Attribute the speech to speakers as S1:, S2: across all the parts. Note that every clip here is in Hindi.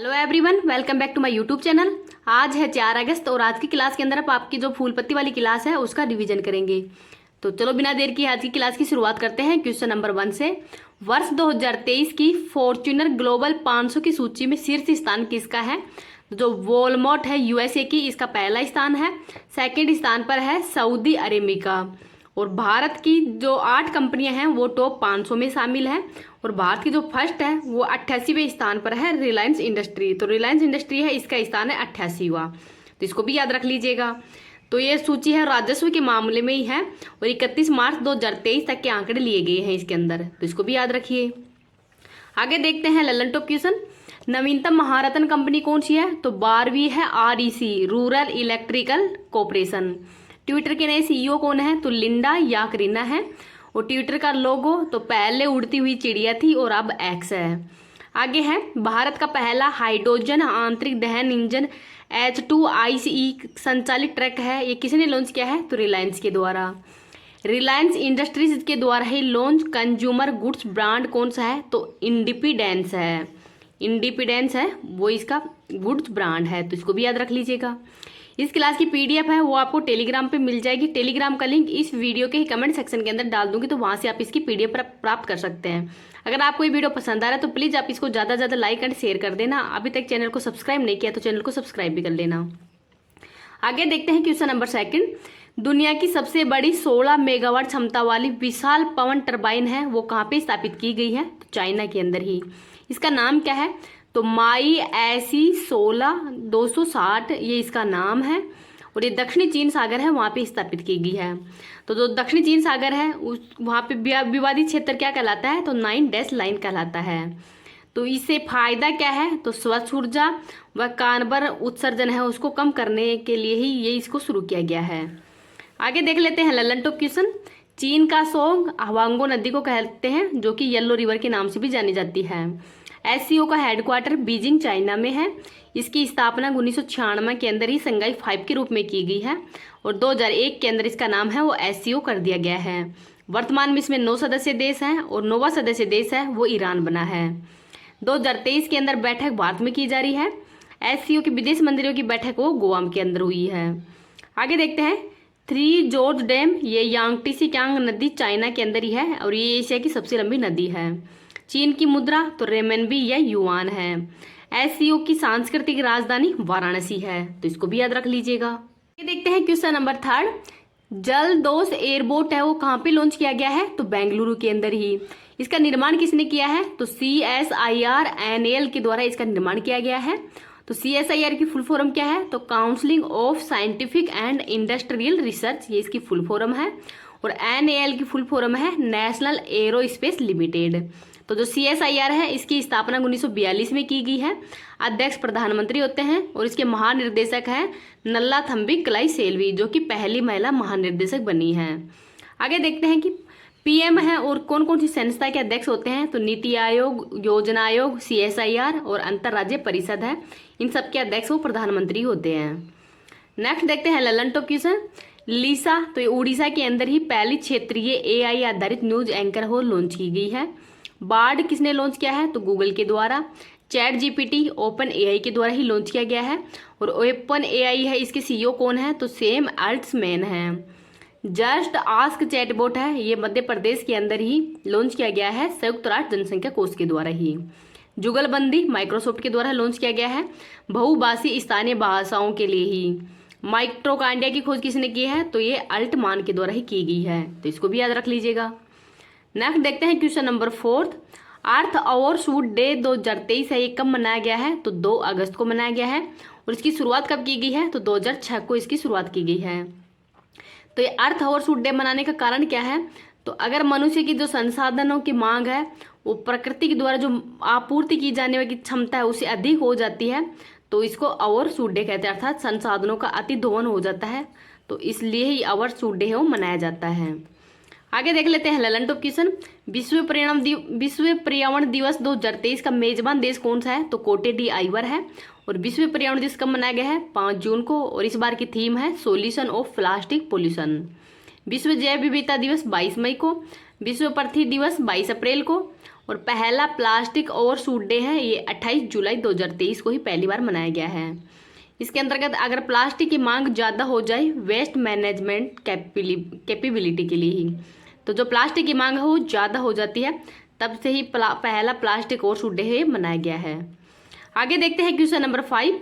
S1: Hello everyone, welcome back to my YouTube channel. आज है 4 अगस्त और आज की क्लास के अंदर आप आपकी जो फूल पत्ती वाली क्लास है उसका रिवीजन करेंगे। तो चलो बिना देर की आज की क्लास की शुरुआत करते हैं क्वेश्चन नंबर 1 से। वर्ष 2023 की फॉर्च्यूनर ग्लोबल 500 की सूची में शीर्ष स्थान किसका है? जो वॉलमार्ट है यूएसए की, इसका पहला स्थान है। सेकेंड स्थान पर है सऊदी अरेबिका। और भारत की जो 8 कंपनियां हैं वो टॉप 500 में शामिल हैं। और भारत की जो फर्स्ट है वो 88वें स्थान पर है, रिलायंस इंडस्ट्री। तो रिलायंस इंडस्ट्री है, इसका स्थान है 88वां। तो इसको भी याद रख लीजिएगा। तो ये सूची है राजस्व के मामले में ही है और 31 मार्च 2023 तक के आंकड़े लिए गए हैं इसके अंदर। तो इसको भी याद रखिए। आगे देखते हैं ललन टॉप क्वेश्चन। नवीनतम महारत्न कंपनी कौन सी है? तो 12वीं है REC, rural electrical corporation. Twitter के नए सीईओ कौन है? तो लिंडा याकरीना है। और ट्विटर का लोगो तो पहले उड़ती हुई चिड़िया थी और अब एक्स है। आगे है भारत का पहला हाइड्रोजन आंतरिक दहन इंजन H2ICE संचालित ट्रक है, ये किसने लॉन्च किया है? तो रिलायंस के द्वारा। रिलायंस इंडस्ट्रीज के द्वारा ही लॉन्च कंज्यूमर गुड्स ब्रांड कौन सा है? तो इंडिपेंडेंस है। इंडिपेंडेंस है वो इसका गुड्स ब्रांड है। तो इसको भी याद रख लीजिएगा। इस क्लास की पीडीएफ है वो आपको टेलीग्राम पे मिल जाएगी। टेलीग्राम का लिंक इस वीडियो के कमेंट सेक्शन के अंदर डाल दूंगी, तो वहां से आप इसकी पीडीएफ प्राप्त कर सकते हैं। अगर आपको ये वीडियो पसंद आ रहा है तो प्लीज़ आप इसको ज़्यादा से ज़्यादा लाइक एंड शेयर कर देना। अभी तक चैनल को सब्सक्राइब नहीं किया तो चैनल को सब्सक्राइब भी कर लेना। आगे देखते हैं क्वेश्चन नंबर 2। दुनिया की सबसे बड़ी 16 मेगावाट क्षमता वाली विशाल पवन टर्बाइन है वो कहाँ पे स्थापित की गई है? तो चाइना के अंदर ही। इसका नाम क्या है? तो माई ऐसी 16 ये इसका नाम है। और ये दक्षिणी चीन सागर है वहाँ पे स्थापित की गई है। तो जो दक्षिणी चीन सागर है उस वहाँ पे विवादित क्षेत्र क्या कहलाता है? तो 9 डैश लाइन कहलाता है। तो इससे फायदा क्या है? तो स्वच्छ ऊर्जा व कार्बन उत्सर्जन है उसको कम करने के लिए ही ये इसको शुरू किया गया है। आगे देख लेते हैं ललन टॉप क्वेश्चन। चीन का सोंग हवांगो नदी को कहते हैं जो कि येलो रिवर के नाम से भी जानी जाती है। एससीओ का हेडक्वार्टर बीजिंग चाइना में है। इसकी स्थापना 1996 के अंदर ही संघाई 5 के रूप में की गई है और 2001 के अंदर इसका नाम है वो एससीओ कर दिया गया है। वर्तमान में इसमें 9 सदस्य देश हैं और 9वां सदस्य देश है वो ईरान बना है। 2023 के अंदर बैठक भारत में की जा रही है। एससीओ के विदेश मंत्रियों की बैठक वो गोवा के अंदर हुई है। आगे देखते हैं 3 जॉर्ज डैम, ये यांगटीसी क्यांग नदी चाइना के अंदर ही है और ये एशिया की सबसे लंबी नदी है। चीन की मुद्रा तो रेमनबी या युआन है। एससीओ की सांस्कृतिक राजधानी वाराणसी है। तो इसको भी याद रख लीजिएगा। ये देखते हैं क्वेश्चन नंबर 3। जलदोस एयरबोट है वो कहाँ पे लॉन्च किया गया है? तो बेंगलुरु के अंदर ही। इसका निर्माण किसने किया है? तो CSIR-NAL के द्वारा इसका निर्माण किया गया है। तो CSIR की फुल फॉर्म क्या है? तो counselling of scientific and industrial research, ये इसकी फुल फॉर्म है। और NAL की फुल फॉर्म है नेशनल एरोस्पेस लिमिटेड। तो जो CSIR है इसकी स्थापना 1942 में की गई है। अध्यक्ष प्रधानमंत्री होते हैं और इसके महानिर्देशक हैं नल्लाथम्बी कलाई सेल्वी, जो कि पहली महिला महानिर्देशक बनी हैं। आगे देखते हैं कि PM है और कौन कौन सी संस्था के अध्यक्ष होते हैं? तो नीति आयोग, योजना आयोग, CSIR और अंतर्राज्यीय परिषद है, इन सबके अध्यक्ष वो प्रधानमंत्री होते हैं। नेक्स्ट देखते हैं ललन टॉप क्वेश्चन। लीसा तो ये उड़ीसा के अंदर ही पहली क्षेत्रीय AI आधारित न्यूज एंकर हो लॉन्च की गई है। बार्ड किसने लॉन्च किया है? तो गूगल के द्वारा। चैट जीपीटी ओपन AI के द्वारा ही लॉन्च किया गया है। और ओपन AI है इसके CEO कौन है? तो सैम अल्ट्समैन है। जस्ट आस्क चैटबॉट है, ये मध्य प्रदेश के अंदर ही लॉन्च किया गया है संयुक्त राष्ट्र जनसंख्या कोष के द्वारा ही। जुगलबंदी माइक्रोसॉफ्ट के द्वारा लॉन्च किया गया है बहुभाषी स्थानीय भाषाओं के लिए ही। माइक्रोकांडिया की खोज किसने की है? तो ये अल्टमान के द्वारा ही की गई है। तो इसको भी याद रख लीजिएगा। नेक्स्ट देखते हैं क्वेश्चन नंबर 4। अर्थ ओवरशूट डे 2023 है, ये कब मनाया गया है? तो 2 अगस्त को मनाया गया है। और इसकी शुरुआत कब की गई है? तो 2006 को इसकी शुरुआत की गई है। तो ये अर्थ ओवरशूट डे मनाने का कारण क्या है? तो अगर मनुष्य की जो संसाधनों की मांग है वो प्रकृति के द्वारा जो आपूर्ति की जाने वाली क्षमता है उससे अधिक हो जाती है, तो इसको ओवरशूट डे कहते हैं, अर्थात संसाधनों का अति दोहन हो जाता है। तो इसलिए ही ओवरशूट डे है वो मनाया जाता है। आगे देख लेते हैं ललन टॉप क्वेश्चन। विश्व पर्यावरण दिवस 2023 का मेजबान देश कौन सा है? तो कोटे डी आइवर है। और विश्व पर्यावरण दिवस कब मनाया गया है? 5 जून को। और इस बार की थीम है सोल्यूशन ऑफ प्लास्टिक पोल्यूशन। विश्व जैव विविधता दिवस 22 मई को। विश्व पृथ्वी दिवस 22 अप्रैल को। और पहला प्लास्टिक ओवरशूट डे है ये 28 जुलाई 2023 को ही पहली बार मनाया गया है। इसके अंतर्गत अगर प्लास्टिक की मांग ज़्यादा हो जाए वेस्ट मैनेजमेंट कैपेबिलिटी के लिए ही, तो जो प्लास्टिक की मांग है वो ज़्यादा हो जाती है, तब से ही पहला प्लास्टिक ओवरशूट डे मनाया गया है। आगे देखते हैं क्वेश्चन नंबर 5।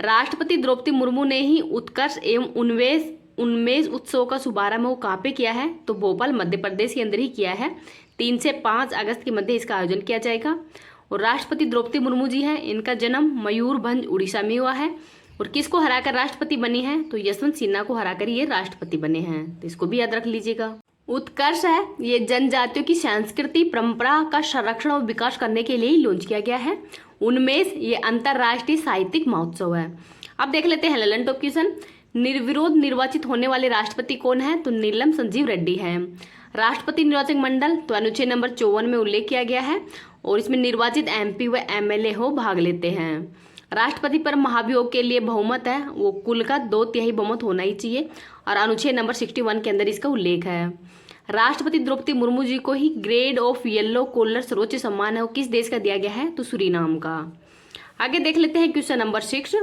S1: राष्ट्रपति द्रौपदी मुर्मू ने ही उत्कर्ष एवं उन्मेष उत्सव का शुभारंभ वो कहाँ पे किया है, तो भोपाल मध्य प्रदेश के अंदर ही किया है। 3 से 5 अगस्त के मध्य इसका आयोजन किया जाएगा। और राष्ट्रपति द्रौपदी मुर्मू जी हैं, इनका जन्म मयूरभंज उड़ीसा में हुआ है। और किसको हराकर राष्ट्रपति बनी हैं, तो यशवंत सिन्हा को हराकर ये राष्ट्रपति बने हैं, तो इसको भी याद रख लीजिएगा। उत्कर्ष है ये जनजातियों की संस्कृति परंपरा का संरक्षण और विकास करने के लिए लॉन्च किया गया है। उन्मेष ये अंतर्राष्ट्रीय साहित्यिक महोत्सव है। अब देख लेते हैं ललन टॉप क्वेश्चन। निर्विरोध निर्वाचित होने वाले राष्ट्रपति कौन है, तो नीलम संजीव रेड्डी हैं। राष्ट्रपति निर्वाचक मंडल तो अनुच्छेद नंबर 54 में उल्लेख किया गया है और इसमें निर्वाचित MP व MLA हो भाग लेते हैं। राष्ट्रपति पर महाभियोग के लिए बहुमत है वो कुल का 2/3 बहुमत होना ही चाहिए और अनुच्छेद नंबर 61 के अंदर इसका उल्लेख है। राष्ट्रपति द्रौपदी मुर्मू जी को ही ग्रेड ऑफ येलो कॉलर सर्वोच्च सम्मान है वो किस देश का दिया गया है, तो सूरीनाम का। आगे देख लेते हैं question number 6।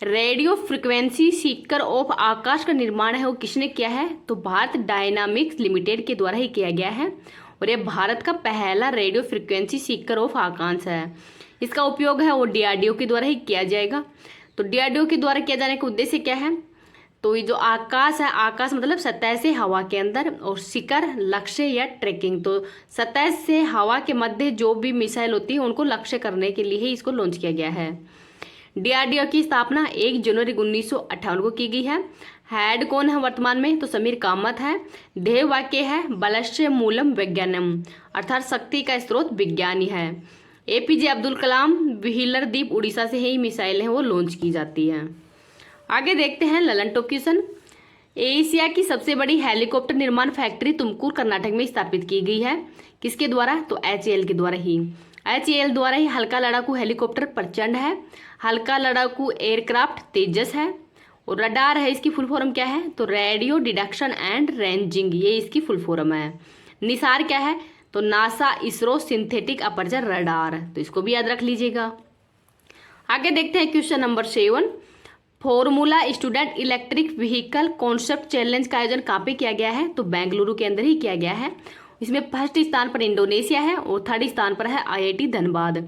S1: Radio frequency seeker of Akash का निर्माण है वो किसने किया है, तो भारत डायनामिक्स लिमिटेड के द्वारा ही किया गया है और यह भारत का पहला रेडियो फ्रिक्वेंसी सीकर ऑफ आकाश है। इसका उपयोग है वो DRDO के द्वारा ही किया जाएगा। तो DRDO के द्वारा किया जाने का उद्देश्य क्या है, तो ये जो आकाश है, आकाश मतलब सतह से हवा के अंदर, और शिखर लक्ष्य या ट्रैकिंग, तो सतह से हवा के मध्य जो भी मिसाइल होती है उनको लक्ष्य करने के लिए ही इसको लॉन्च किया गया है। DRDO की स्थापना 1 जनवरी 1958 को की गई है। हेड कौन है वर्तमान में, तो समीर कामत है। ध्येय वाक्य है बलस्य मूलम विज्ञानम, अर्थात शक्ति का स्रोत विज्ञान ही है। APJ अब्दुल कलाम व्हीलर द्वीप उड़ीसा से ही मिसाइल है वो लॉन्च की जाती है। आगे देखते हैं ललन टॉप क्वेश्चन। एशिया की सबसे बड़ी हेलीकॉप्टर निर्माण फैक्ट्री तुमकुर कर्नाटक में स्थापित की गई है, किसके द्वारा, तो HAL के द्वारा ही। HAL द्वारा ही हल्का लड़ाकू हेलीकॉप्टर प्रचंड है, हल्का लड़ाकू एयरक्राफ्ट तेजस है, और रडार है इसकी फुल फॉर्म क्या है, तो रेडियो डिटेक्शन एंड रेंजिंग, ये इसकी फुल फॉर्म है। निसार क्या है, तो NASA ISRO synthetic aperture radar, तो इसको भी याद रख लीजिएगा। आगे देखते हैं question number 7। Formula student electric vehicle concept challenge का आयोजन कहाँ पे किया गया है, तो बेंगलुरु के अंदर ही किया गया है। इसमें फर्स्ट स्थान पर इंडोनेशिया है और थर्ड स्थान पर है IIT धनबाद।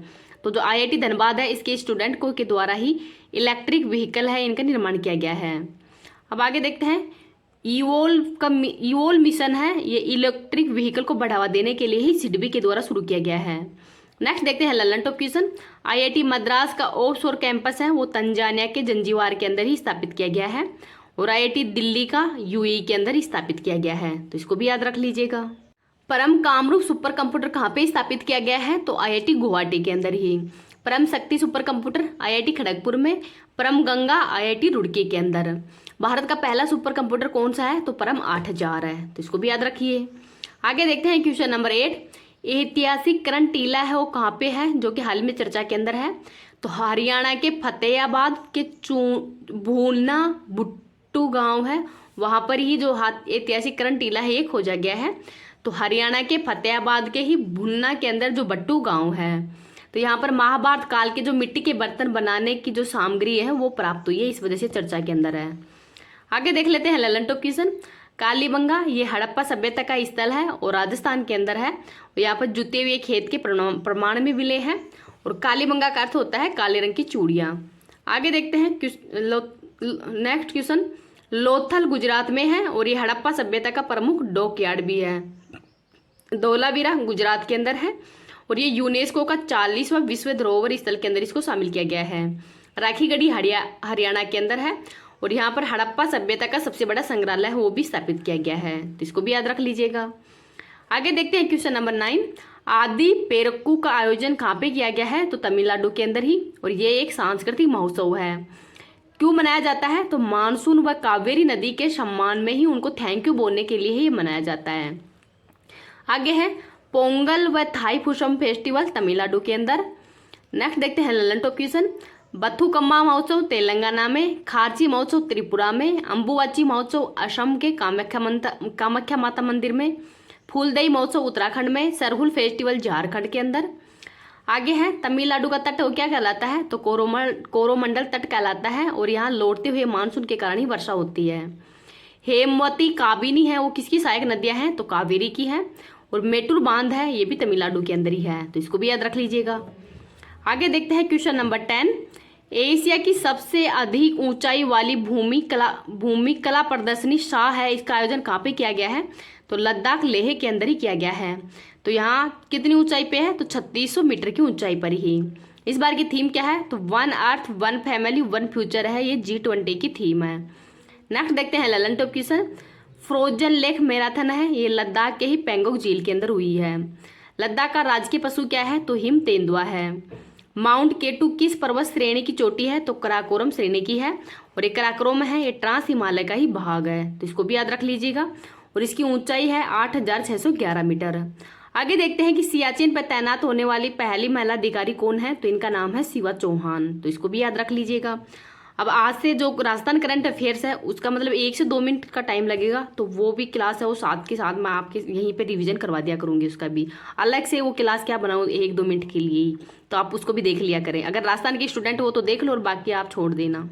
S1: तो जो IIT धनबाद है इसके स्टूडेंट को के द्वारा ही इलेक्ट्रिक व्हीकल है इनका निर्माण किया गया है। अब आगे देखते हैं इवोल्व मिशन है ये इलेक्ट्रिक व्हीकल को बढ़ावा देने के लिए ही SIDBI के द्वारा शुरू किया गया है। नेक्स्ट देखते हैं Lalan top question. IIT Madras का ऑफशोर कैंपस है वो तंजानिया के जंजीबार के अंदर ही स्थापित किया गया है और IIT दिल्ली का UAE के अंदर ही स्थापित किया गया है, तो इसको भी याद रख लीजिएगा। परम कामरूप सुपर कंप्यूटर कहाँ पे स्थापित किया गया है, तो IIT गुवाहाटी के अंदर ही। परम शक्ति सुपर कंप्यूटर IIT खड़गपुर में, परम गंगा IIT रुड़की के अंदर। भारत का पहला सुपर कंप्यूटर कौन सा है, तो परम 8000 है, तो इसको भी याद रखिए। आगे देखते हैं क्वेश्चन नंबर 8। ऐतिहासिक करण टीला है वो कहाँ पे है, जो कि हाल में चर्चा के अंदर है, तो हरियाणा के फतेहाबाद के भूलना बुट्टू गांव है वहाँ पर ही जो ऐतिहासिक करण टीला है ये खोजा गया है। तो हरियाणा के फतेहाबाद के ही भुन्ना के अंदर जो बट्टू गांव है, तो यहाँ पर महाभारत काल के जो मिट्टी के बर्तन बनाने की जो सामग्री है वो प्राप्त हुई है, इस वजह से चर्चा के अंदर है। आगे देख लेते हैं ललन टॉप क्वेश्चन। कालीबंगा ये हड़प्पा सभ्यता का स्थल है और राजस्थान के अंदर है। यहाँ पर जुते हुए खेत के प्रमाण में मिले हैं और कालीबंगा का अर्थ होता है काले रंग की चूड़ियाँ। आगे देखते हैं नेक्स्ट क्वेश्चन। लोथल गुजरात में है और ये हड़प्पा सभ्यता का प्रमुख डॉकयार्ड भी है। धोलावीरा गुजरात के अंदर है और ये यूनेस्को का 40वां विश्व धरोहर स्थल के अंदर इसको शामिल किया गया है। राखीगढ़ी हरियाणा के अंदर है और यहाँ पर हड़प्पा सभ्यता का सबसे बड़ा संग्रहालय है वो भी स्थापित किया गया है, तो इसको भी याद रख लीजिएगा। आगे देखते हैं क्वेश्चन नंबर 9। आदि पेरक्कू का आयोजन कहाँ पे किया गया है, तो तमिलनाडु के अंदर ही, और ये एक सांस्कृतिक महोत्सव है। क्यों मनाया जाता है, तो मानसून व कावेरी नदी के सम्मान में ही उनको थैंक यू बोलने के लिए ही मनाया जाता है। आगे है पोंगल व थाई पुषम फेस्टिवल तमिलनाडु के अंदर। नेक्स्ट देखते हैं ललन टॉप क्वेश्चन। बथुकम्मा महोत्सव तेलंगाना में, खारची महोत्सव त्रिपुरा में, अम्बुवाची महोत्सव असम के कामाख्या माता मंदिर में, फूलदेई महोत्सव उत्तराखंड में, सरहुल फेस्टिवल झारखंड के अंदर। आगे है तमिलनाडु का तट वो क्या कहलाता है, तो कोरोमंडल तट कहलाता है, और यहाँ लौटते हुए मानसून के कारण ही वर्षा होती है। हेमवती काबिनी है वो किसकी सहायक नदियां हैं, तो कावेरी की है। और मेटूर बांध है ये भी तमिलनाडु के अंदर ही है, तो इसको भी याद रख लीजिएगा। आगे देखते हैं क्वेश्चन नंबर 10। एशिया की सबसे अधिक ऊंचाई वाली भूमि कला प्रदर्शनी शाह है, इसका आयोजन कहाँ पे किया गया है, तो लद्दाख लेह के अंदर ही किया गया है। तो यहाँ कितनी ऊंचाई पे है, तो 3600 मीटर की ऊंचाई पर ही। इस बार की थीम क्या है, तो one earth one family one future है, ये G20 की थीम है। नेक्स्ट देखते हैं Lalan top question. Frozen lake marathon है, ये लद्दाख के ही पेंगोंग झील के अंदर हुई है। लद्दाख का राजकीय पशु क्या है, तो हिम तेंदुआ है। माउंट केटू किस पर्वत श्रेणी की चोटी है, तो कराकोरम श्रेणी की है। और ये कराकोरम है ये ट्रांस हिमालय का ही भाग है, तो इसको भी याद रख लीजिएगा। और इसकी ऊंचाई है 8611 मीटर। आगे देखते हैं कि सियाचिन पर तैनात होने वाली पहली महिला अधिकारी कौन है, तो इनका नाम है शिवा चौहान, तो इसको भी याद रख लीजिएगा। अब आज से जो राजस्थान करंट अफेयर्स है उसका मतलब 1 से 2 मिनट का टाइम लगेगा, तो वो भी क्लास है वो साथ के साथ मैं आपके यहीं पे रिवीजन करवा दिया करूँगी। उसका भी अलग से वो क्लास क्या बनाऊँ 1-2 मिनट के लिए ही, तो आप उसको भी देख लिया करें। अगर राजस्थान के स्टूडेंट हो तो देख लो और बाकी आप छोड़ देना।